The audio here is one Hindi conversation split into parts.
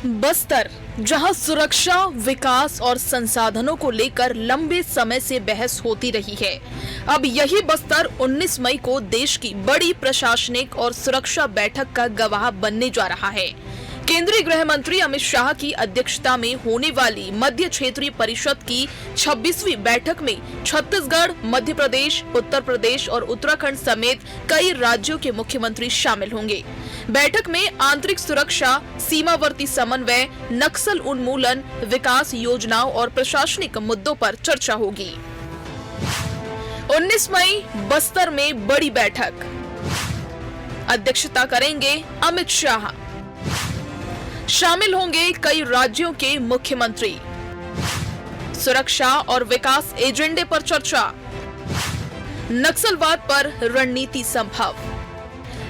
बस्तर, जहां सुरक्षा, विकास और संसाधनों को लेकर लंबे समय से बहस होती रही है, अब यही बस्तर 19 मई को देश की बड़ी प्रशासनिक और सुरक्षा बैठक का गवाह बनने जा रहा है। केंद्रीय गृह मंत्री अमित शाह की अध्यक्षता में होने वाली मध्य क्षेत्रीय परिषद की 26वीं बैठक में छत्तीसगढ़, मध्य प्रदेश, उत्तर प्रदेश और उत्तराखंड समेत कई राज्यों के मुख्यमंत्री शामिल होंगे। बैठक में आंतरिक सुरक्षा, सीमावर्ती समन्वय, नक्सल उन्मूलन, विकास योजनाओं और प्रशासनिक मुद्दों पर चर्चा होगी। 19 मई बस्तर में बड़ी बैठक, अध्यक्षता करेंगे अमित शाह। शामिल होंगे कई राज्यों के मुख्यमंत्री। सुरक्षा और विकास एजेंडे पर चर्चा, नक्सलवाद पर रणनीति संभव।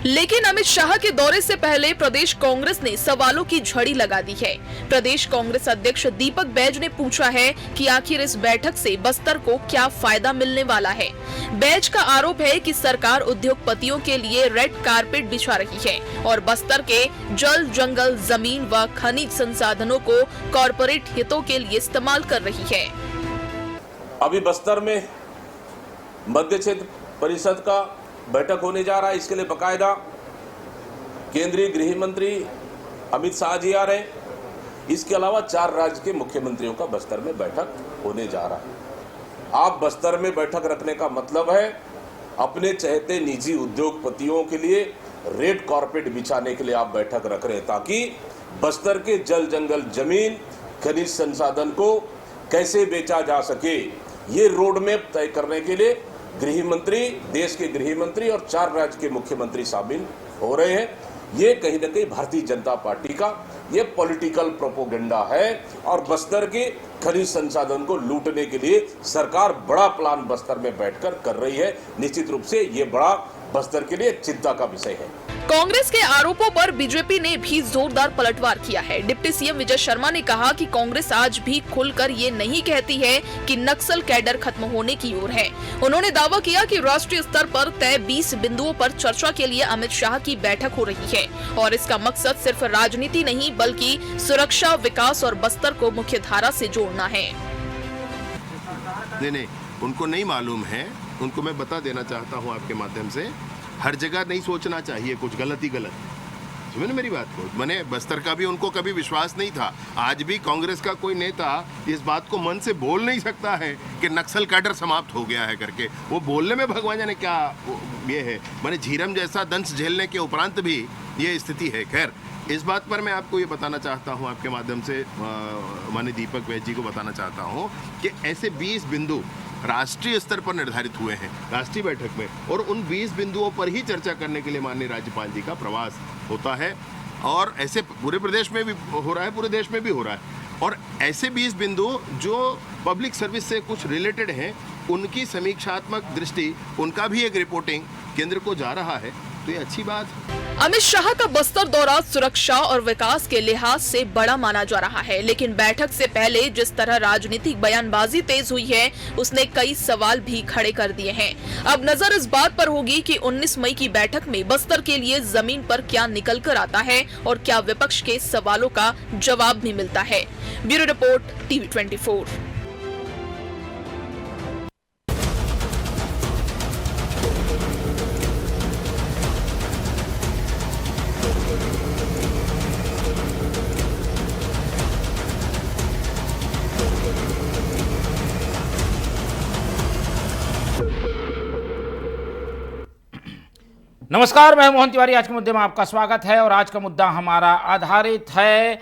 लेकिन अमित शाह के दौरे से पहले प्रदेश कांग्रेस ने सवालों की झड़ी लगा दी है। प्रदेश कांग्रेस अध्यक्ष दीपक बैज ने पूछा है कि आखिर इस बैठक से बस्तर को क्या फायदा मिलने वाला है। बैज का आरोप है कि सरकार उद्योगपतियों के लिए रेड कारपेट बिछा रही है और बस्तर के जल, जंगल, जमीन व खनिज संसाधनों को कॉरपोरेट हितों के लिए इस्तेमाल कर रही है। अभी बस्तर में मध्य क्षेत्र परिषद का बैठक होने जा रहा है। इसके लिए बकायदा केंद्रीय गृह मंत्री अमित शाह जी आ रहे हैं। इसके अलावा 4 राज्य के मुख्यमंत्रियों का बस्तर में बैठक होने जा रहा है। आप बस्तर में बैठक रखने का मतलब है अपने चहेते निजी उद्योगपतियों के लिए रेड कारपेट बिछाने के लिए आप बैठक रख रहे हैं, ताकि बस्तर के जल, जंगल, जमीन, खनिज संसाधन को कैसे बेचा जा सके, ये रोड मैप तय करने के लिए गृह मंत्री, देश के गृह मंत्री और 4 राज्य के मुख्यमंत्री शामिल हो रहे हैं। ये कहीं न कहीं भारतीय जनता पार्टी का ये पॉलिटिकल प्रोपोगेंडा है और बस्तर के खनिज संसाधन को लूटने के लिए सरकार बड़ा प्लान बस्तर में बैठकर कर रही है। निश्चित रूप से ये बड़ा बस्तर के लिए चिंता का विषय है। कांग्रेस के आरोपों पर बीजेपी ने भी जोरदार पलटवार किया है। डिप्टी सीएम विजय शर्मा ने कहा कि कांग्रेस आज भी खुलकर ये नहीं कहती है कि नक्सल कैडर खत्म होने की ओर है। उन्होंने दावा किया कि राष्ट्रीय स्तर पर तय 20 बिंदुओं पर चर्चा के लिए अमित शाह की बैठक हो रही है और इसका मकसद सिर्फ राजनीति नहीं बल्कि सुरक्षा, विकास और बस्तर को मुख्य धारा से जोड़ना है। नहीं, उनको नहीं मालूम है। उनको मैं बता देना चाहता हूँ आपके माध्यम से, हर जगह नहीं सोचना चाहिए कुछ गलत ही गलत। समझ मेरी बात को। मैंने बस्तर का भी उनको कभी विश्वास नहीं था। आज भी कांग्रेस का कोई नेता इस बात को मन से बोल नहीं सकता है कि नक्सल कैडर समाप्त हो गया है करके। वो बोलने में भगवान जाने क्या ये है। मैंने झीरम जैसा दंश झेलने के उपरांत भी ये स्थिति है। खैर, इस बात पर मैं आपको ये बताना चाहता हूँ, आपके माध्यम से माननीय दीपक बैज जी को बताना चाहता हूँ कि ऐसे 20 बिंदु राष्ट्रीय स्तर पर निर्धारित हुए हैं राष्ट्रीय बैठक में, और उन 20 बिंदुओं पर ही चर्चा करने के लिए माननीय राज्यपाल जी का प्रवास होता है। और ऐसे पूरे प्रदेश में भी हो रहा है, पूरे देश में भी हो रहा है। और ऐसे 20 बिंदु जो पब्लिक सर्विस से कुछ रिलेटेड हैं, उनकी समीक्षात्मक दृष्टि, उनका भी एक रिपोर्टिंग केंद्र को जा रहा है, तो ये अच्छी बात है। अमित शाह का बस्तर दौरा सुरक्षा और विकास के लिहाज से बड़ा माना जा रहा है, लेकिन बैठक से पहले जिस तरह राजनीतिक बयानबाजी तेज हुई है, उसने कई सवाल भी खड़े कर दिए हैं। अब नजर इस बात पर होगी कि 19 मई की बैठक में बस्तर के लिए जमीन पर क्या निकल कर आता है और क्या विपक्ष के सवालों का जवाब भी मिलता है। Bureau report, TV 24। नमस्कार, मैं मोहन तिवारी। आज के मुद्दे में आपका स्वागत है और आज का मुद्दा हमारा आधारित है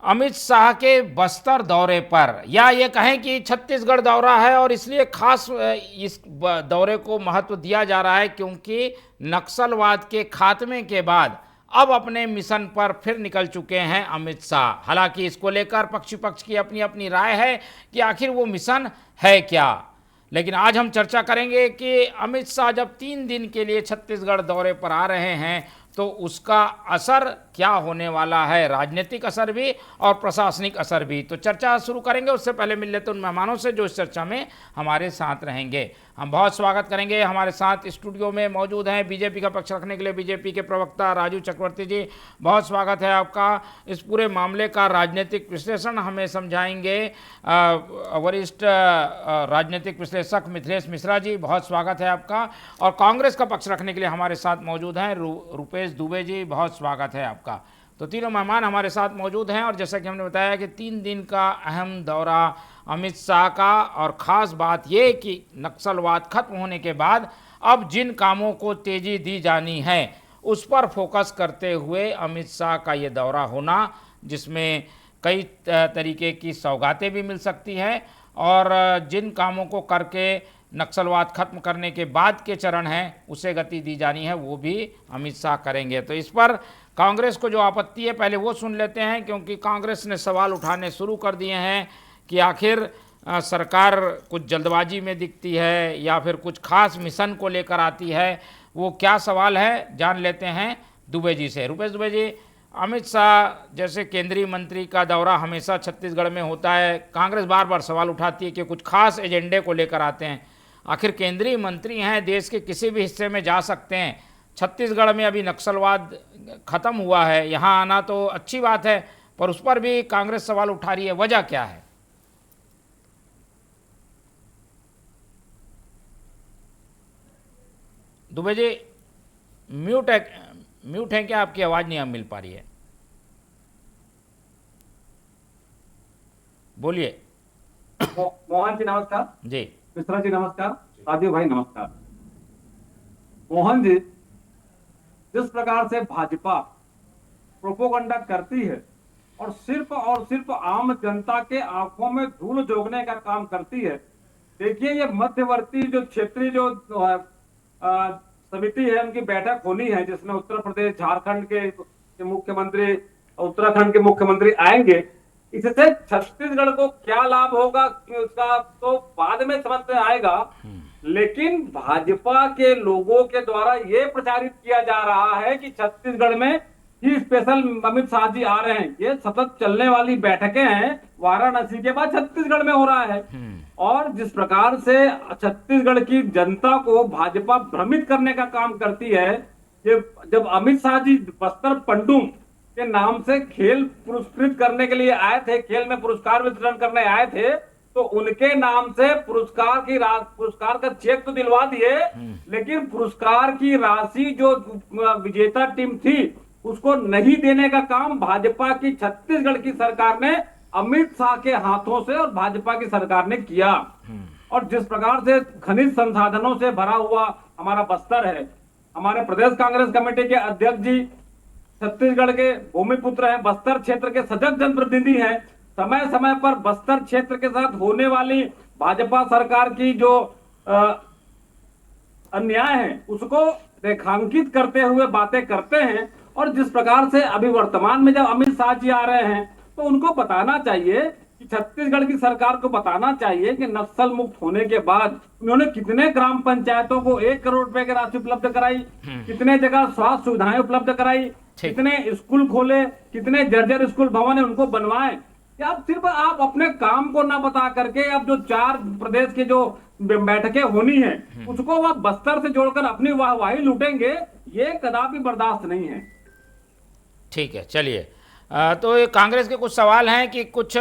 अमित शाह के बस्तर दौरे पर, या ये कहें कि छत्तीसगढ़ दौरा है और इसलिए खास इस दौरे को महत्व दिया जा रहा है क्योंकि नक्सलवाद के खात्मे के बाद अब अपने मिशन पर फिर निकल चुके हैं अमित शाह। हालांकि इसको लेकर पक्ष विपक्ष की अपनी अपनी राय है कि आखिर वो मिशन है क्या, लेकिन आज हम चर्चा करेंगे कि अमित शाह जब 3 दिन के लिए छत्तीसगढ़ दौरे पर आ रहे हैं तो उसका असर क्या होने वाला है, राजनीतिक असर भी और प्रशासनिक असर भी। तो चर्चा शुरू करेंगे, उससे पहले मिल लेते उन मेहमानों से जो इस चर्चा में हमारे साथ रहेंगे। हम बहुत स्वागत करेंगे, हमारे साथ स्टूडियो में मौजूद हैं बीजेपी का पक्ष रखने के लिए बीजेपी के प्रवक्ता राजू चक्रवर्ती जी। बहुत स्वागत है आपका। इस पूरे मामले का राजनीतिक विश्लेषण हमें समझाएंगे वरिष्ठ राजनीतिक विश्लेषक मिथिलेश मिश्रा जी, बहुत स्वागत है आपका। और कांग्रेस का पक्ष रखने के लिए हमारे साथ मौजूद हैं रुपेश दुबे जी, बहुत स्वागत है आपका। तो तीनों मेहमान हमारे साथ मौजूद हैं और जैसा कि हमने बताया कि 3 दिन का अहम दौरा अमित शाह का, और ख़ास बात ये कि नक्सलवाद खत्म होने के बाद अब जिन कामों को तेज़ी दी जानी है उस पर फोकस करते हुए अमित शाह का ये दौरा होना, जिसमें कई तरीके की सौगातें भी मिल सकती हैं और जिन कामों को करके नक्सलवाद खत्म करने के बाद के चरण हैं उसे गति दी जानी है, वो भी अमित शाह करेंगे। तो इस पर कांग्रेस को जो आपत्ति है पहले वो सुन लेते हैं, क्योंकि कांग्रेस ने सवाल उठाने शुरू कर दिए हैं कि आखिर सरकार कुछ जल्दबाजी में दिखती है या फिर कुछ खास मिशन को लेकर आती है। वो क्या सवाल है जान लेते हैं दुबे जी से। रुपेश दुबे जी, अमित शाह जैसे केंद्रीय मंत्री का दौरा हमेशा छत्तीसगढ़ में होता है, कांग्रेस बार बार सवाल उठाती है कि कुछ खास एजेंडे को लेकर आते हैं। आखिर केंद्रीय मंत्री हैं, देश के किसी भी हिस्से में जा सकते हैं। छत्तीसगढ़ में अभी नक्सलवाद खत्म हुआ है, यहाँ आना तो अच्छी बात है, पर उस पर भी कांग्रेस सवाल उठा रही है, वजह क्या है? दुबे जी म्यूट है क्या? आपकी आवाज़ नहीं मिल पा रही है, बोलिए। मोहन जी नमस्कार। जी मिश्रा जी नमस्कार। राजीव भाई नमस्कार। मोहन जी, जिस प्रकार से भाजपा प्रोपोगंडा करती है और सिर्फ आम जनता के आंखों में धूल झोंकने का काम करती है, देखिए ये मध्यवर्ती जो क्षेत्रीय जो समिति है उनकी बैठक होनी है, जिसमें उत्तर प्रदेश, झारखंड के मुख्यमंत्री, उत्तराखंड के मुख्यमंत्री आएंगे। इससे छत्तीसगढ़ को क्या लाभ होगा उसका तो बाद में समझ में आएगा, लेकिन भाजपा के लोगों के द्वारा ये प्रचारित किया जा रहा है कि छत्तीसगढ़ में ही स्पेशल अमित शाह जी आ रहे हैं। ये सतत चलने वाली बैठकें हैं, वाराणसी के बाद छत्तीसगढ़ में हो रहा है। और जिस प्रकार से छत्तीसगढ़ की जनता को भाजपा भ्रमित करने का काम करती है, ये जब अमित शाह जी बस्तर पंडुम के नाम से खेल पुरस्कृत करने के लिए आए थे, खेल में पुरस्कार वितरण करने आए थे, तो उनके नाम से पुरस्कार का चेक तो दिलवा दिए, लेकिन पुरस्कार की राशि जो विजेता टीम थी उसको नहीं देने का काम भाजपा की छत्तीसगढ़ की सरकार ने अमित शाह के हाथों से और भाजपा की सरकार ने किया। और जिस प्रकार से खनिज संसाधनों से भरा हुआ हमारा बस्तर है, हमारे प्रदेश कांग्रेस कमेटी के अध्यक्ष जी छत्तीसगढ़ के भूमिपुत्र हैं, बस्तर क्षेत्र के सजग जनप्रतिनिधि हैं, समय समय पर बस्तर क्षेत्र के साथ होने वाली भाजपा सरकार की जो अन्याय है उसको रेखांकित करते हुए बातें करते हैं। और जिस प्रकार से अभी वर्तमान में जब अमित शाह जी आ रहे हैं तो उनको बताना चाहिए कि छत्तीसगढ़ की सरकार को बताना चाहिए कि नक्सल मुक्त होने के बाद उन्होंने कितने ग्राम पंचायतों को 1 करोड़ रुपए की राशि उपलब्ध कराई, कितने जगह स्वास्थ्य सुविधाएं उपलब्ध कराई, कितने स्कूल खोले, कितने जर्जर स्कूल भवन है उनको बनवाए। या अब सिर्फ आप अपने काम को ना बता करके अब जो 4 प्रदेश के जो बैठकें होनी है उसको वह बस्तर से जोड़कर अपनी वाहवाही लूटेंगे, ये कदापि बर्दाश्त नहीं है। ठीक है, चलिए। तो ये कांग्रेस के कुछ सवाल हैं कि कुछ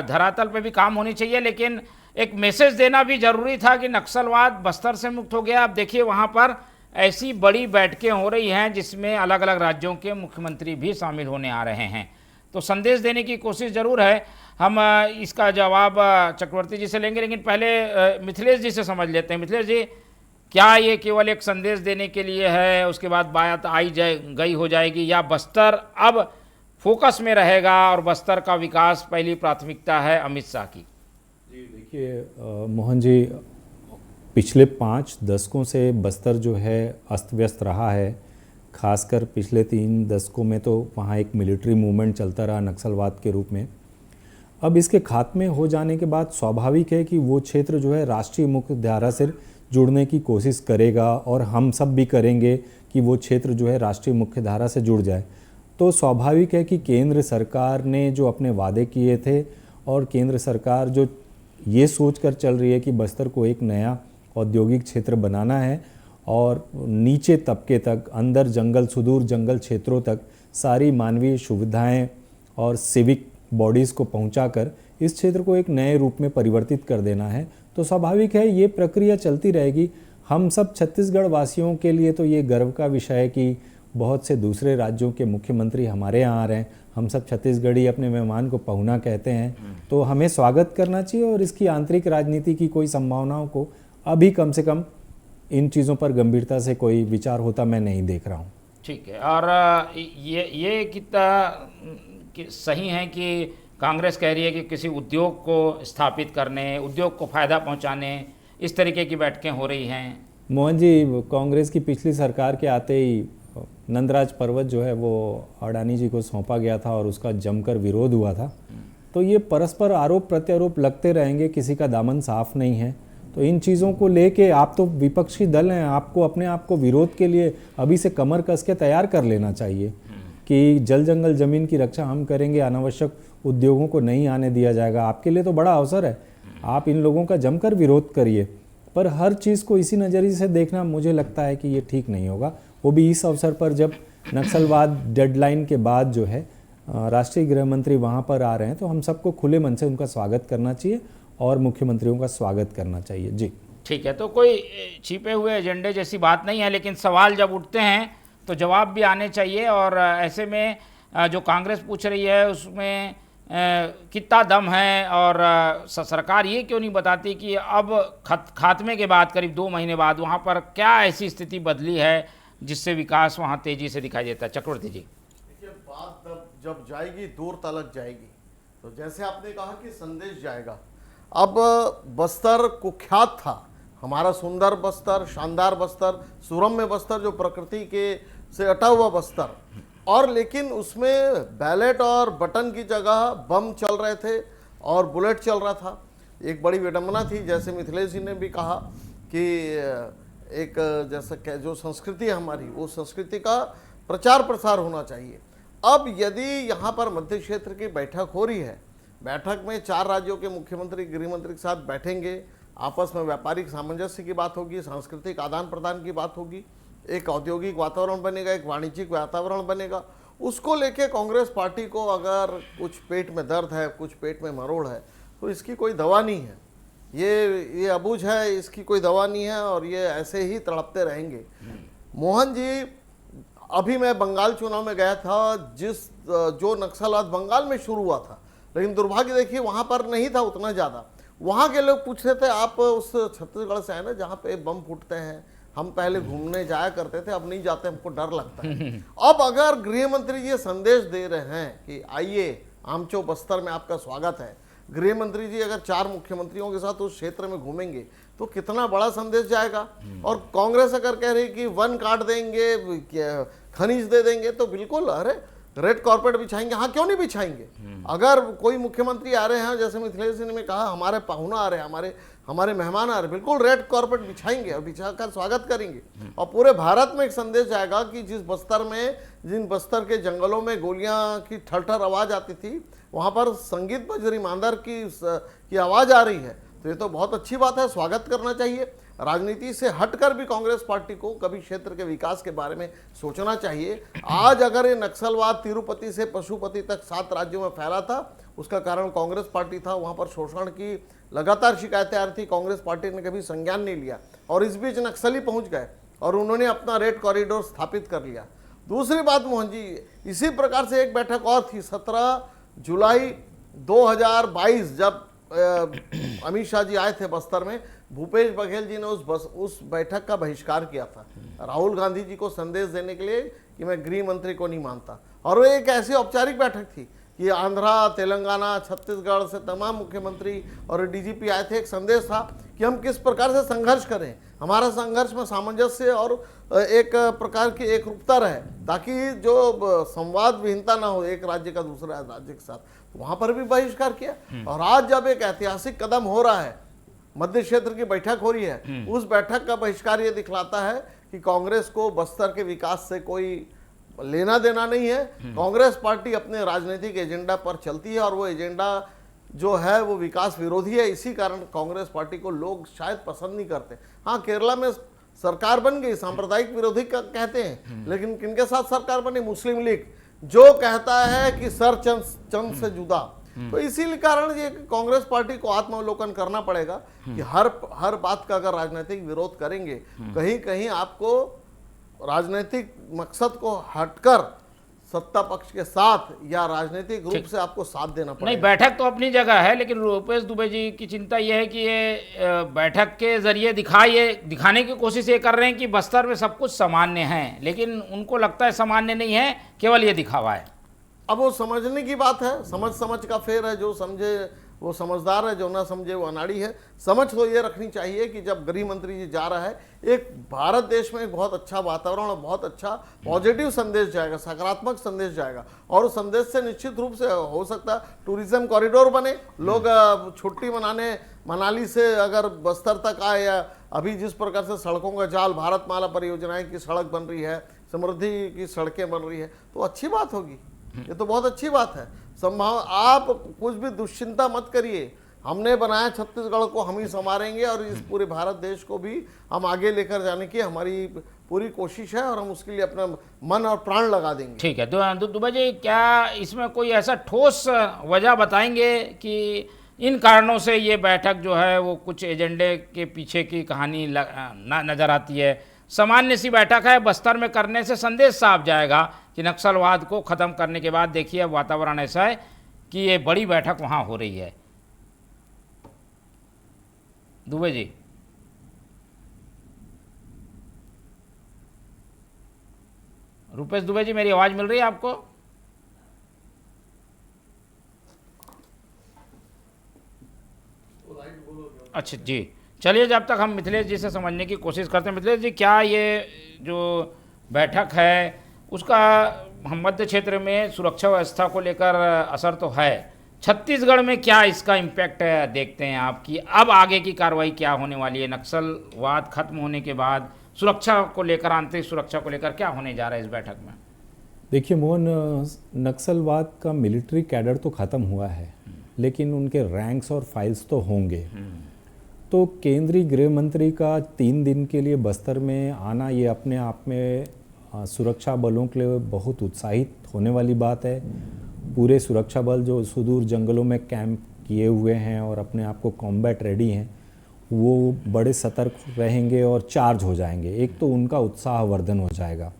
धरातल पे भी काम होनी चाहिए, लेकिन एक मैसेज देना भी जरूरी था कि नक्सलवाद बस्तर से मुक्त हो गया। अब देखिए वहाँ पर ऐसी बड़ी बैठकें हो रही हैं जिसमें अलग अलग राज्यों के मुख्यमंत्री भी शामिल होने आ रहे हैं, तो संदेश देने की कोशिश ज़रूर है। हम इसका जवाब चक्रवर्ती जी से लेंगे, लेकिन पहले मिथिलेश जी से समझ लेते हैं। मिथिलेश जी, क्या ये केवल एक संदेश देने के लिए है, उसके बाद बात गई हो जाएगी, या बस्तर अब फोकस में रहेगा और बस्तर का विकास पहली प्राथमिकता है अमित शाह की? जी देखिए मोहन जी, पिछले 5 दशकों से बस्तर जो है अस्त व्यस्त रहा है। खासकर पिछले 3 दशकों में तो वहाँ एक मिलिट्री मूवमेंट चलता रहा नक्सलवाद के रूप में। अब इसके खात्मे हो जाने के बाद स्वाभाविक है कि वो क्षेत्र जो है राष्ट्रीय मुख्य धारा से जुड़ने की कोशिश करेगा और हम सब भी करेंगे कि वो क्षेत्र जो है राष्ट्रीय मुख्य धारा से जुड़ जाए, तो स्वाभाविक है कि केंद्र सरकार ने जो अपने वादे किए थे और केंद्र सरकार जो ये सोच कर चल रही है कि बस्तर को एक नया औद्योगिक क्षेत्र बनाना है और नीचे तबके तक, अंदर जंगल, सुदूर जंगल क्षेत्रों तक सारी मानवीय सुविधाएं और सिविक बॉडीज़ को पहुंचाकर इस क्षेत्र को एक नए रूप में परिवर्तित कर देना है, तो स्वाभाविक है ये प्रक्रिया चलती रहेगी। हम सब छत्तीसगढ़ वासियों के लिए तो ये गर्व का विषय है कि बहुत से दूसरे राज्यों के मुख्यमंत्री हमारे यहाँ आ रहे हैं। हम सब छत्तीसगढ़ी अपने मेहमान को पहुना कहते हैं, तो हमें स्वागत करना चाहिए और इसकी आंतरिक राजनीति की कोई संभावनाओं को अभी कम से कम इन चीज़ों पर गंभीरता से कोई विचार होता मैं नहीं देख रहा हूँ। ठीक है। और ये कितना सही है कि कांग्रेस कह रही है कि किसी उद्योग को स्थापित करने, उद्योग को फ़ायदा पहुंचाने, इस तरीके की बैठकें हो रही हैं? मोहन जी, कांग्रेस की पिछली सरकार के आते ही नंदराज पर्वत जो है वो अडानी जी को सौंपा गया था और उसका जमकर विरोध हुआ था। तो ये परस्पर आरोप प्रत्यारोप लगते रहेंगे, किसी का दामन साफ नहीं है। तो इन चीज़ों को लेके आप तो विपक्षी दल हैं, आपको अपने आप को विरोध के लिए अभी से कमर कस के तैयार कर लेना चाहिए कि जल जंगल ज़मीन की रक्षा हम करेंगे, अनावश्यक उद्योगों को नहीं आने दिया जाएगा। आपके लिए तो बड़ा अवसर है, आप इन लोगों का जमकर विरोध करिए, पर हर चीज़ को इसी नज़रिए से देखना मुझे लगता है कि ये ठीक नहीं होगा। वो भी इस अवसर पर जब नक्सलवाद डेडलाइन के बाद जो है राष्ट्रीय गृह मंत्री वहाँ पर आ रहे हैं, तो हम सबको खुले मन से उनका स्वागत करना चाहिए और मुख्यमंत्रियों का स्वागत करना चाहिए। जी ठीक है। तो कोई छिपे हुए एजेंडे जैसी बात नहीं है, लेकिन सवाल जब उठते हैं तो जवाब भी आने चाहिए। और ऐसे में जो कांग्रेस पूछ रही है उसमें कितना दम है, और सरकार ये क्यों नहीं बताती कि अब खात्मे के बाद करीब 2 महीने बाद वहाँ पर क्या ऐसी स्थिति बदली है जिससे विकास वहाँ तेजी से दिखाई देता है? चक्रवर्ती जी, देखिए, बात जब जाएगी दूर तलक जाएगी, तो जैसे आपने कहा कि संदेश जाएगा। अब बस्तर कुख्यात था, हमारा सुंदर बस्तर, शानदार बस्तर, सुरम्य बस्तर, जो प्रकृति के से अटा हुआ बस्तर, और लेकिन उसमें बैलेट और बटन की जगह बम चल रहे थे और बुलेट चल रहा था। एक बड़ी विडंबना थी, जैसे मिथिलेश जी ने भी कहा कि एक जैसा जो संस्कृति है हमारी, वो संस्कृति का प्रचार प्रसार होना चाहिए। अब यदि यहाँ पर मध्य क्षेत्र की बैठक हो रही है, बैठक में 4 राज्यों के मुख्यमंत्री गृह मंत्री के साथ बैठेंगे, आपस में व्यापारिक सामंजस्य की बात होगी, सांस्कृतिक आदान प्रदान की बात होगी, एक औद्योगिक वातावरण बनेगा, एक वाणिज्यिक वातावरण बनेगा। उसको लेके कांग्रेस पार्टी को अगर कुछ पेट में दर्द है, कुछ पेट में मरोड़ है, तो इसकी कोई दवा नहीं है। ये अबूझ है, इसकी कोई दवा नहीं है और ये ऐसे ही तड़पते रहेंगे। मोहन जी, अभी मैं बंगाल चुनाव में गया था, जो नक्सलवाद बंगाल में शुरू हुआ था, लेकिन दुर्भाग्य देखिए वहाँ पर नहीं था उतना ज़्यादा। वहाँ के लोग पूछ रहे थे, आप उस छत्तीसगढ़ से आए ना जहाँ पे बम फूटते हैं, हम पहले घूमने जाया करते थे, अब नहीं जाते, हमको डर लगता है। अब अगर गृह मंत्री जी संदेश दे रहे हैं कि आइए आमचो बस्तर में आपका स्वागत है, गृह मंत्री जी अगर 4 मुख्यमंत्रियों के साथ उस क्षेत्र में घूमेंगे तो कितना बड़ा संदेश जाएगा। और कांग्रेस अगर कह रही कि वन काट देंगे, खनिज दे देंगे, तो बिल्कुल, अरे रेड कॉर्पेट बिछाएंगे। हाँ, क्यों नहीं बिछाएंगे? अगर कोई मुख्यमंत्री आ रहे हैं, जैसे मिथिलेश जी ने कहा हमारे पाहुना आ रहे हैं, हमारे मेहमान आ रहे, बिल्कुल रेड कॉर्पेट बिछाएंगे और बिछाकर स्वागत करेंगे। और पूरे भारत में एक संदेश जाएगा कि जिन बस्तर के जंगलों में गोलियां की ठर आवाज आती थी, वहां पर संगीत बजरी मांदर की आवाज आ रही है। तो ये तो बहुत अच्छी बात है, स्वागत करना चाहिए। राजनीति से हटकर भी कांग्रेस पार्टी को कभी क्षेत्र के विकास के बारे में सोचना चाहिए। आज अगर ये नक्सलवाद तिरुपति से पशुपति तक 7 राज्यों में फैला था, उसका कारण कांग्रेस पार्टी था। वहां पर शोषण की लगातार शिकायतें आ रही थी, कांग्रेस पार्टी ने कभी संज्ञान नहीं लिया, और इस बीच नक्सली पहुंच गए और उन्होंने अपना रेड कॉरिडोर स्थापित कर लिया। दूसरी बात मोहन जी, इसी प्रकार से एक बैठक और थी 17 जुलाई 2022, जब अमित शाह जी आए थे बस्तर में, भूपेश बघेल जी ने उस बैठक का बहिष्कार किया था, राहुल गांधी जी को संदेश देने के लिए कि मैं गृह मंत्री को नहीं मानता। और वो एक ऐसी औपचारिक बैठक थी कि आंध्रा, तेलंगाना, छत्तीसगढ़ से तमाम मुख्यमंत्री और डीजीपी आए थे। एक संदेश था कि हम किस प्रकार से संघर्ष करें, हमारा संघर्ष में सामंजस्य और एक प्रकार की एकरूपता रहे, ताकि जो संवाद विहीनता ना हो एक राज्य का दूसरे राज्य के साथ। वहां पर भी बहिष्कार किया। और आज जब एक ऐतिहासिक कदम हो रहा है मध्य क्षेत्र की बैठक हो रही है, उस बैठक का बहिष्कार ये दिखलाता है कि कांग्रेस को बस्तर के विकास से कोई लेना देना नहीं है। कांग्रेस पार्टी अपने राजनीतिक एजेंडा पर चलती है और वो एजेंडा जो है वो विकास विरोधी है। इसी कारण कांग्रेस पार्टी को लोग शायद पसंद नहीं करते। हाँ, केरला में सरकार बन गई, सांप्रदायिक विरोधी कहते हैं, लेकिन किनके साथ सरकार बनी? मुस्लिम लीग, जो कहता है कि सर चंद से जुदा। तो इसीलिए कारण ये कांग्रेस पार्टी को आत्मावलोकन करना पड़ेगा कि हर बात का अगर राजनीतिक विरोध करेंगे, कहीं कहीं आपको राजनीतिक मकसद को हटकर सत्ता पक्ष के साथ या राजनीतिक रूप से आपको साथ देना पड़ेगा। नहीं, बैठक तो अपनी जगह है, लेकिन रूपेश दुबे जी की चिंता यह है कि ये बैठक के जरिए दिखाने की कोशिश ये कर रहे हैं कि बस्तर में सब कुछ सामान्य है, लेकिन उनको लगता है सामान्य नहीं है, केवल ये दिखावा है। अब वो समझने की बात है, समझ का फेर है। जो समझे वो समझदार है, जो ना समझे वो अनाड़ी है। समझ तो ये रखनी चाहिए कि जब गृह मंत्री जी जा रहा है, एक भारत देश में एक बहुत अच्छा वातावरण और बहुत अच्छा पॉजिटिव संदेश जाएगा, सकारात्मक संदेश जाएगा। और उस संदेश से निश्चित रूप से हो सकता है टूरिज्म कॉरिडोर बने, लोग छुट्टी मनाने मनाली से अगर बस्तर तक आए, या अभी जिस प्रकार से सड़कों का जाल, भारतमाला परियोजनाएं की सड़क बन रही है, समृद्धि की सड़कें बन रही है, तो अच्छी बात होगी। ये तो बहुत अच्छी बात है। संभाव आप कुछ भी दुश्चिंता मत करिए। हमने बनाया छत्तीसगढ़ को, हम ही संवारेंगे और इस पूरे भारत देश को भी हम आगे लेकर जाने की हमारी पूरी कोशिश है और हम उसके लिए अपना मन और प्राण लगा देंगे। ठीक है, दुबे जी, क्या इसमें कोई ऐसा ठोस वजह बताएंगे कि इन कारणों से ये बैठक जो है वो कुछ एजेंडे के पीछे की कहानी नजर आती है? सामान्य सी बैठक है, बस्तर में करने से संदेश साफ जाएगा कि नक्सलवाद को ख़त्म करने के बाद देखिए वातावरण ऐसा है कि ये बड़ी बैठक वहाँ हो रही है। दुबे जी, रुपेश दुबे जी, मेरी आवाज़ मिल रही है आपको? अच्छा जी, चलिए, जब तक हम मिथिलेश जी से समझने की कोशिश करते हैं। मिथिलेश जी, क्या ये जो बैठक है उसका हम मध्य क्षेत्र में सुरक्षा व्यवस्था को लेकर असर तो है, छत्तीसगढ़ में क्या इसका इम्पैक्ट देखते हैं आप कि अब आगे की कार्रवाई क्या होने वाली है? नक्सलवाद खत्म होने के बाद सुरक्षा को लेकर, आंतरिक सुरक्षा को लेकर क्या होने जा रहा है इस बैठक में? देखिए मोहन, नक्सलवाद का मिलिट्री कैडर तो ख़त्म हुआ है, लेकिन उनके रैंक्स और फाइल्स तो होंगे। तो केंद्रीय गृह मंत्री का 3 दिन के लिए बस्तर में आना, ये अपने आप में सुरक्षा बलों के लिए बहुत उत्साहित होने वाली बात है। पूरे सुरक्षा बल जो सुदूर जंगलों में कैंप किए हुए हैं और अपने आप को कॉम्बैट रेडी हैं, वो बड़े सतर्क रहेंगे और चार्ज हो जाएंगे। एक तो उनका उत्साहवर्धन हो जाएगा,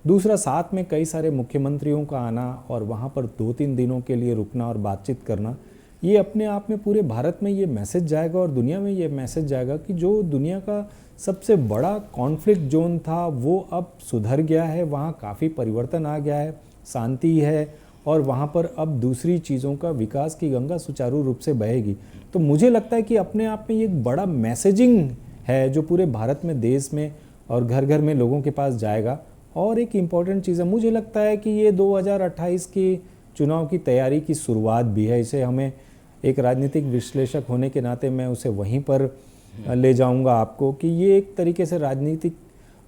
दूसरा साथ में कई सारे मुख्यमंत्रियों का आना और वहाँ पर 2-3 दिनों के लिए रुकना और बातचीत करना, ये अपने आप में पूरे भारत में ये मैसेज जाएगा और दुनिया में ये मैसेज जाएगा कि जो दुनिया का सबसे बड़ा कॉन्फ्लिक्ट जोन था वो अब सुधर गया है, वहाँ काफ़ी परिवर्तन आ गया है, शांति है और वहाँ पर अब दूसरी चीज़ों का विकास की गंगा सुचारू रूप से बहेगी। तो मुझे लगता है कि अपने आप में ये एक बड़ा मैसेजिंग है जो पूरे भारत में, देश में और घर घर में लोगों के पास जाएगा। और एक इम्पॉर्टेंट चीज़ है, मुझे लगता है कि ये 2028 की चुनाव की तैयारी की शुरुआत भी है। इसे हमें एक राजनीतिक विश्लेषक होने के नाते मैं उसे वहीं पर ले जाऊंगा आपको कि ये एक तरीके से राजनीतिक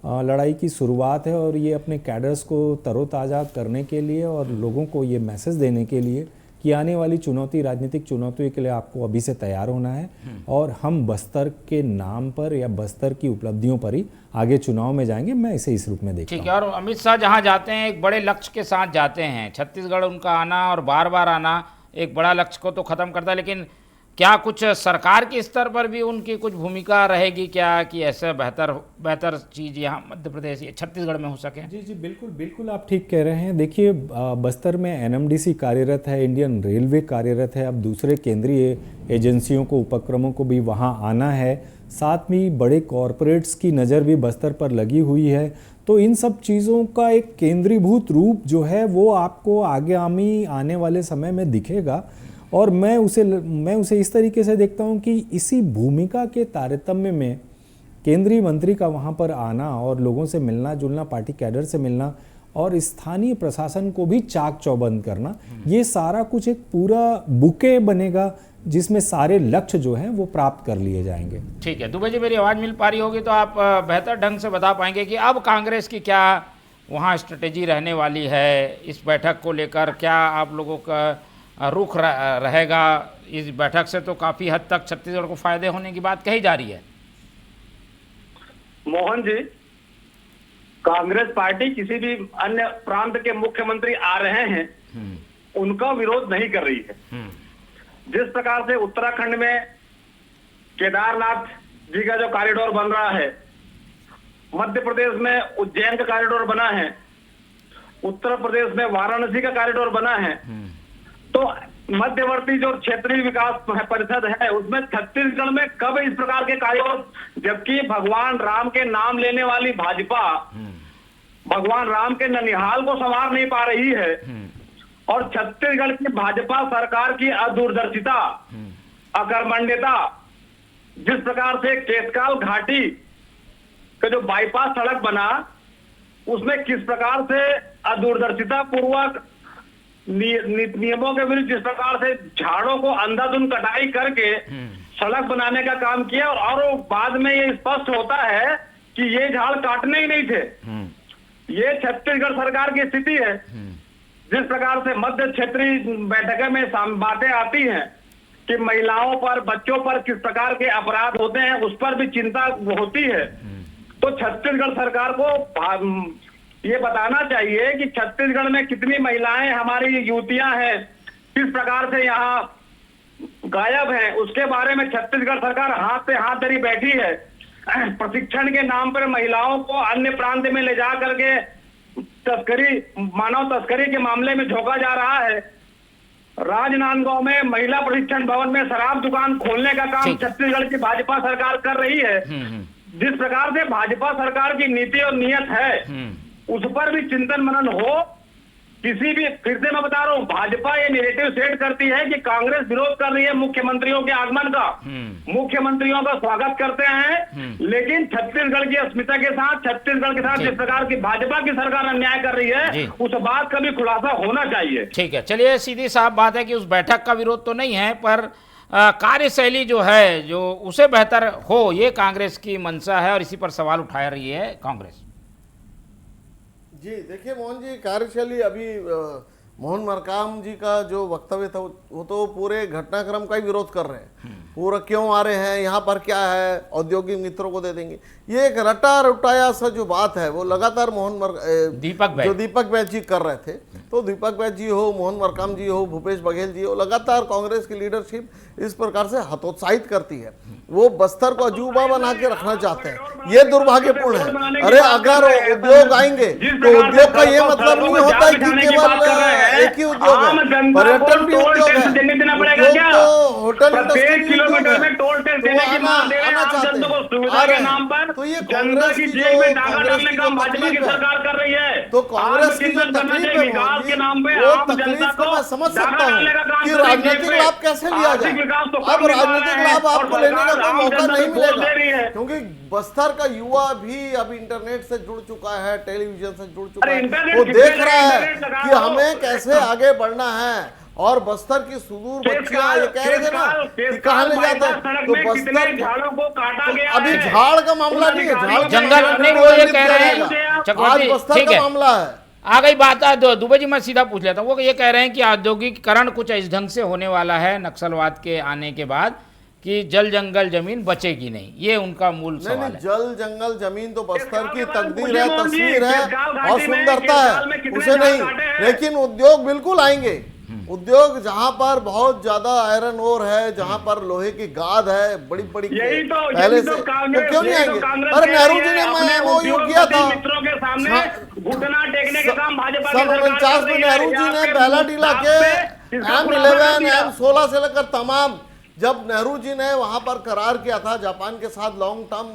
लड़ाई की शुरुआत है और ये अपने कैडर्स को तरोताज़ा करने के लिए और लोगों को ये मैसेज देने के लिए कि आने वाली चुनौती, राजनीतिक चुनौतियों के लिए आपको अभी से तैयार होना है और हम बस्तर के नाम पर या बस्तर की उपलब्धियों पर ही आगे चुनाव में जाएंगे। मैं इसे इस रूप में देखता हूं। ठीक है, और अमित शाह जहां जाते हैं एक बड़े लक्ष्य के साथ जाते हैं। छत्तीसगढ़ उनका आना और बार बार आना एक बड़ा लक्ष्य को तो ख़त्म करता है, लेकिन क्या कुछ सरकार के स्तर पर भी उनकी कुछ भूमिका रहेगी क्या कि ऐसे बेहतर चीज़ यहाँ मध्य प्रदेश या छत्तीसगढ़ में हो सके? जी बिल्कुल बिल्कुल, आप ठीक कह रहे हैं। देखिए, बस्तर में एनएमडीसी कार्यरत है, इंडियन रेलवे कार्यरत है, अब दूसरे केंद्रीय एजेंसियों को, उपक्रमों को भी वहाँ आना है, साथ में बड़े कॉरपोरेट्स की नज़र भी बस्तर पर लगी हुई है। तो इन सब चीज़ों का एक केंद्रीभूत रूप जो है वो आपको आगामी आने वाले समय में दिखेगा और मैं उसे इस तरीके से देखता हूं कि इसी भूमिका के तारतम्य में केंद्रीय मंत्री का वहां पर आना और लोगों से मिलना जुलना, पार्टी कैडर से मिलना और स्थानीय प्रशासन को भी चाक चौबंद करना, ये सारा कुछ एक पूरा बुके बनेगा जिसमें सारे लक्ष्य जो हैं वो प्राप्त कर लिए जाएंगे। ठीक है, दुबे जी मेरी आवाज़ मिल पा रही होगी तो आप बेहतर ढंग से बता पाएंगे कि अब कांग्रेस की क्या वहाँ स्ट्रेटेजी रहने वाली है इस बैठक को लेकर, क्या आप लोगों का रुख रहेगा? इस बैठक से तो काफ़ी हद तक छत्तीसगढ़ को फायदे होने की बात कही जा रही है। मोहन जी, कांग्रेस पार्टी किसी भी अन्य प्रांत के मुख्यमंत्री आ रहे हैं उनका विरोध नहीं कर रही है। जिस प्रकार से उत्तराखंड में केदारनाथ जी का जो कॉरिडोर बन रहा है, मध्य प्रदेश में उज्जैन का कॉरिडोर बना है, उत्तर प्रदेश में वाराणसी का कॉरिडोर बना है, तो मध्यवर्ती जो क्षेत्रीय विकास परिषद है उसमें छत्तीसगढ़ में कब इस प्रकार के कॉरिडोर, जबकि भगवान राम के नाम लेने वाली भाजपा भगवान राम के ननिहाल को संवार नहीं पा रही है, और छत्तीसगढ़ की भाजपा सरकार की अदूरदर्शिता, अकर्मण्यता, जिस प्रकार से केशकाल घाटी का जो बाईपास सड़क बना उसमें किस प्रकार से अदूरदर्शिता पूर्वक नियमों के विरुद्ध जिस प्रकार से झाड़ों को अंधाधुंध कटाई करके सड़क बनाने का काम किया, और वो बाद में ये स्पष्ट होता है कि ये झाड़ काटने ही नहीं थे। ये छत्तीसगढ़ सरकार की स्थिति है। जिस प्रकार से मध्य क्षेत्रीय बैठक में बातें आती हैं कि महिलाओं पर, बच्चों पर किस प्रकार के अपराध होते हैं, उस पर भी चिंता होती है। तो छत्तीसगढ़ सरकार को ये बताना चाहिए कि छत्तीसगढ़ में कितनी महिलाएं, हमारी युवतियां हैं, किस प्रकार से यहाँ गायब हैं, उसके बारे में छत्तीसगढ़ सरकार हाथ पे हाथ धरी बैठी है। प्रशिक्षण के नाम पर महिलाओं को अन्य प्रांत में ले जा करके तस्करी, मानव तस्करी के मामले में झोंका जा रहा है। राजनांदगांव में महिला प्रशिक्षण भवन में शराब दुकान खोलने का काम छत्तीसगढ़ की भाजपा सरकार कर रही है। जिस प्रकार से भाजपा सरकार की नीति और नियत है उस पर भी चिंतन मनन हो। किसी भी, फिर से मैं बता रहा हूँ, भाजपा ये नैरेटिव सेट करती है कि कांग्रेस विरोध कर रही है मुख्यमंत्रियों के आगमन का, मुख्यमंत्रियों का स्वागत करते हैं, लेकिन छत्तीसगढ़ की अस्मिता के साथ, छत्तीसगढ़ के साथ जिस प्रकार की भाजपा की सरकार अन्याय कर रही है उस बात का भी खुलासा होना चाहिए। ठीक है, चलिए सीधी साफ बात है कि उस बैठक का विरोध तो नहीं है, पर कार्यशैली जो है जो उसे बेहतर हो, ये कांग्रेस की मंशा है और इसी पर सवाल उठा रही है कांग्रेस। जी देखिए मोहन जी, कार्यशैली अभी मोहन मरकाम जी का जो वक्तव्य था वो तो पूरे घटनाक्रम का ही विरोध कर रहे हैं। पूरा क्यों आ रहे हैं, यहाँ पर क्या है, औद्योगिक मित्रों को दे देंगे, ये एक रटा रुटाया सा जो बात है वो लगातार दीपक बैज जी कर रहे थे। तो दीपक बैज जी हो, मोहन मरकाम जी हो, भूपेश बघेल जी हो, लगातार कांग्रेस की लीडरशिप इस प्रकार से हतोत्साहित करती है। वो बस्तर को अजूबा बना के रखना चाहते हैं, ये दुर्भाग्यपूर्ण है। अरे अगर उद्योग आएंगे तो उद्योग का ये मतलब नहीं होता है कि केवल एक ही उद्योग है, पर्यटन भी उद्योग है, उद्योग तो होटल इंडस्ट्री किलोमीटर में टोल टैक्स देने की मांग दे रहे हैं आम जनता को सुविधा के नाम पर। तो ये जनता की जेब में डाका डालने का भाजपा की सरकार कर रही है। तो कांग्रेस की जो तकलीफ है के नाम पे वो आम तकलीफ जनता को मैं समझ सकता हूँ कि कर रही है। राजनीतिक लाभ कैसे लिया जाए। अब राजनीतिक लाभ आपको लेने का कोई मौका नहीं मिलेगा, क्योंकि बस्तर का युवा भी अब इंटरनेट से जुड़ चुका है, टेलीविजन से जुड़ चुका है, वो देख रहा है कि हमें कैसे आगे बढ़ना है। और बस्तर की सुदूर बच्चियां ये कह रहे थे ना कि कहाँ ले जाते हैं, तो बस्तर झाड़ों को काटा गया, अभी झाड़ का मामला नहीं है, झाड़ जंगल नहीं, वो ये कह रहे हैं आज बस्तर का मामला है। आ गई बात है दुबे जी, मैं सीधा पूछ लेता हूँ। वो ये कह रहे हैं कि औद्योगिकीकरण कुछ इस ढंग से होने वाला है नक्सलवाद के आने के बाद कि जल जंगल जमीन बचेगी नहीं, ये उनका मूल सवाल है। जल जंगल जमीन तो बस्तर की तकदीर है, तस्वीर है और सुंदरता है, उसे नहीं, लेकिन उद्योग बिल्कुल आएंगे। उद्योग जहाँ पर बहुत ज्यादा आयरन ओर है, जहाँ पर लोहे की गाद है बड़ी बड़ी पहले से, तो क्यों नहीं आएंगे? अरे नेहरू जी ने MOU किया था, 1949 में नेहरू जी ने पहला डीला के M11 M16 से लेकर तमाम, जब नेहरू जी ने वहां पर करार किया था जापान के साथ लॉन्ग टर्म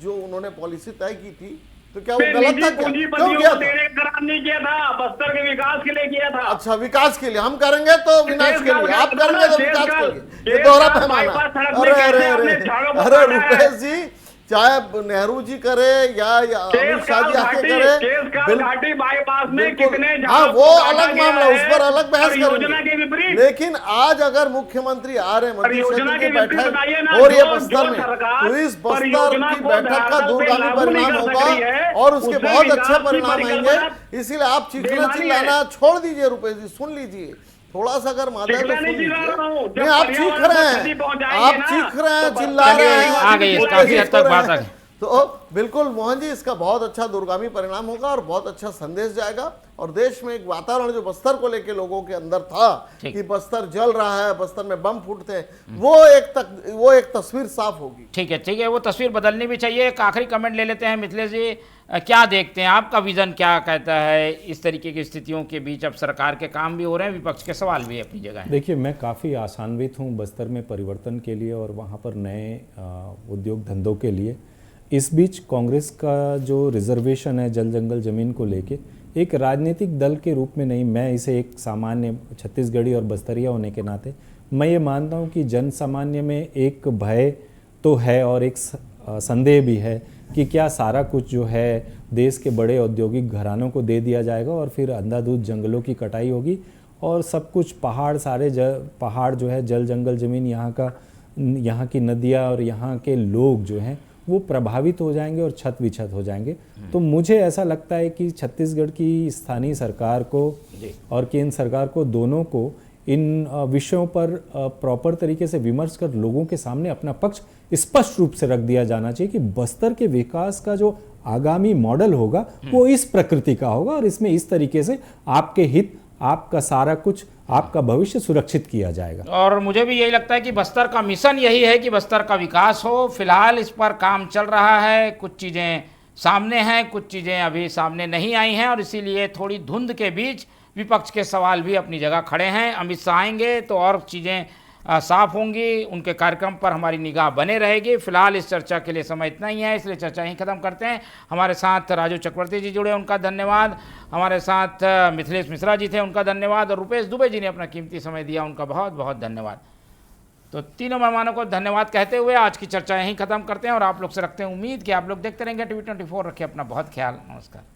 जो उन्होंने पॉलिसी तय की थी, तो क्या वो गलत था? क्यों किया था? करार नहीं किया था, बस्तर के विकास के लिए किया था। अच्छा, विकास के लिए हम करेंगे तो विनाश के लिए, आप करेंगे तो विकास के लिए, ये दोहरा पैमाना। अरे रुपेश जी, चाहे नेहरू जी करे या अमित शाह जी आके करे, घाटी बाईपास में बिल्कुल। कितने हाँ, वो अलग मामला, उस पर अलग बहस योजना के करेंगे। विपरीत लेकिन आज अगर मुख्यमंत्री आ रहे हैं परियोजना मंत्री के विपरीत बताइए बैठक ना, हो रही है जो बस्तर में, सरकार तो इस बस्तर परियोजना की को बैठक का धरातल पे दूरगामी लागू नहीं परिणाम कर सक रही है, होगा और उसके उसमें बहुत विकास अच्छे की परिणाम परिकल्पना आएंगे। इसीलिए आप चीखना बेमानी चिल्लाना है। छोड़ दीजिए रुपेश जी, सुन लीजिए थोड़ा सा, अगर माता चिल्ला तो नहीं सुन चिल्ला लीजिए। रहा हूं। जब नहीं, आप पर्यावरण चीख को रहे क्षति हैं, पहुंचाएंगे आप ना, चीख रहे हैं, तो चिल्ला रहे हैं, आ गई, बोल काफी रहे हद तक बात आ हैं। गई। तो बिल्कुल मोहन जी, इसका बहुत अच्छा दूरगामी परिणाम होगा और बहुत अच्छा संदेश जाएगा और देश में एक वातावरण जो बस्तर को लेके लोगों के अंदर था ठीक। कि बस्तर जल रहा है, बस्तर में बम फूटते हैं, वो एक तस्वीर साफ होगी। ठीक है, वो तस्वीर बदलनी भी चाहिए। एक आखिरी कमेंट ले लेते हैं मिथिलेश जी, क्या देखते हैं, आपका विजन क्या कहता है इस तरीके की स्थितियों के बीच? अब सरकार के काम भी हो रहे हैं, विपक्ष के सवाल भी अपनी जगह है। देखिए, मैं काफ़ी आशान्वित हूँ बस्तर में परिवर्तन के लिए और वहाँ पर नए उद्योग धंधों के लिए। इस बीच कांग्रेस का जो रिजर्वेशन है जल जंगल ज़मीन को लेके, एक राजनीतिक दल के रूप में नहीं, मैं इसे एक सामान्य छत्तीसगढ़ी और बस्तरिया होने के नाते मैं ये मानता हूँ कि जन सामान्य में एक भय तो है और एक संदेह भी है कि क्या सारा कुछ जो है देश के बड़े औद्योगिक घरानों को दे दिया जाएगा और फिर अंधाधुंध जंगलों की कटाई होगी और सब कुछ पहाड़ पहाड़ जो है जल जंगल ज़मीन यहाँ की नदियाँ और यहाँ के लोग जो हैं वो प्रभावित हो जाएंगे और छत विछत हो जाएंगे। तो मुझे ऐसा लगता है कि छत्तीसगढ़ की स्थानीय सरकार को और केंद्र सरकार को, दोनों को इन विषयों पर प्रॉपर तरीके से विमर्श कर लोगों के सामने अपना पक्ष स्पष्ट रूप से रख दिया जाना चाहिए कि बस्तर के विकास का जो आगामी मॉडल होगा वो इस प्रकृति का होगा और इसमें इस तरीके से आपके हित, आपका सारा कुछ, आपका भविष्य सुरक्षित किया जाएगा। और मुझे भी यही लगता है कि बस्तर का मिशन यही है कि बस्तर का विकास हो। फिलहाल इस पर काम चल रहा है, कुछ चीज़ें सामने हैं, कुछ चीज़ें अभी सामने नहीं आई हैं और इसीलिए थोड़ी धुंध के बीच विपक्ष के सवाल भी अपनी जगह खड़े हैं। अमित शाह आएंगे तो और चीज़ें साफ होंगी, उनके कार्यक्रम पर हमारी निगाह बने रहेगी। फिलहाल इस चर्चा के लिए समय इतना ही है, इसलिए चर्चा यहीं ख़त्म करते हैं। हमारे साथ राजू चक्रवर्ती जी जुड़े, उनका धन्यवाद। हमारे साथ मिथिलेश मिश्रा जी थे, उनका धन्यवाद। और रुपेश दुबे जी ने अपना कीमती समय दिया, उनका बहुत बहुत धन्यवाद। तो तीनों मेहमानों को धन्यवाद कहते हुए आज की चर्चा यहीं ख़त्म करते हैं और आप लोग से रखते हैं उम्मीद कि आप लोग देखते रहेंगे TV24। रखिए अपना बहुत ख्याल। नमस्कार।